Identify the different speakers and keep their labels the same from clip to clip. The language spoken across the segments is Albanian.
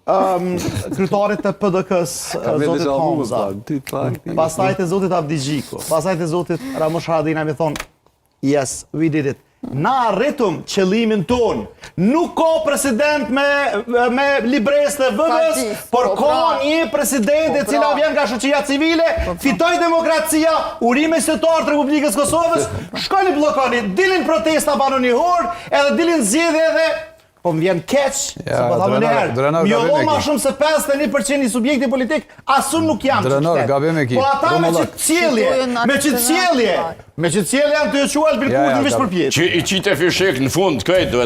Speaker 1: kryetarit të PDK-s, zotit Hamza, pastaj të zotit Avdi Gjiku, pastaj të zotit Ramush Haradinaj me thonë, yes, we did it. Na arritëm qëllimin ton. Nuk ka president me libres të vëdës, por ka një president e cila vjen nga shoqëria civile, fitoj demokracia, urime qytetar të Republikës Kosovës, shkoni bllokoni, dilin protesta banoni hor, edhe dilin zgjedhje edhe po më vjen keq, se po thamë njëherë, mjollo ma shumë se 51% i subjekti politik, asun nuk jam që qytet. Po ata me që cjelje janë të qual bilkut në vishë për pjetë.
Speaker 2: Që i qite fishek në fund këtë,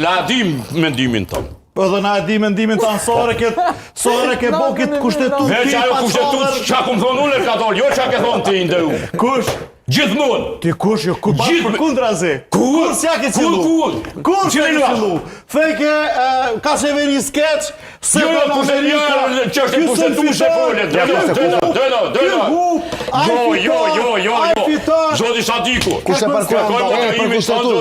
Speaker 2: la dim mendimin tonë.
Speaker 1: Po dhe na e di mendimin tonë, sore ke bokit kushtetut
Speaker 2: Veç ajo kushtetut që kumë thonë unë e ka tonë, jo që ke thonë ti ndëru.
Speaker 1: Kush?
Speaker 2: Gjithmonë.
Speaker 1: Ti kush jo, ku bashkë për kundra zi? Kur s'ja ke qëllu? Kur s'ja ke qëllu? Theke, ka që veri skeq, se për në Amerika,
Speaker 2: që është e kushtetu se follet. Dëno. Jo. Zoti Shadiku.
Speaker 3: Kushte për
Speaker 2: kushtetu?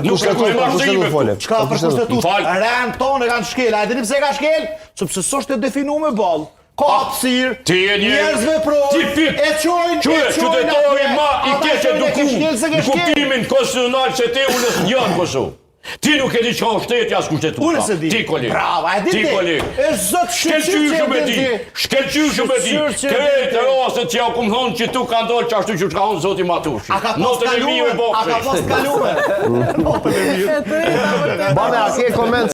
Speaker 2: Nuk e kojë marzimet.
Speaker 1: Qka për kushtetut? Rënd tonë e kanë shkel, a e dini pse ka shkel? Sepse s'është e definu me balë. Ka hapësirë, njerëzve projë, e qojnë,
Speaker 2: qytetari ma i keq edukum në kuptimin konstitucional që te ullës njën Kosovë. Ti nuk e di që shteti as kushtetuta.
Speaker 1: Unë se di.
Speaker 2: Ti kolik.
Speaker 1: Brava, e di ti. E zot
Speaker 2: shkelqyshëm e di. Shkelqyshëm e di. Krejtë rastet që ja kumë thonë që tu ka ndollë që ashtu që ka thonë zoti Matushi.
Speaker 1: A ka pas kalume? A ka pas kalume?
Speaker 3: Bane, a ke koment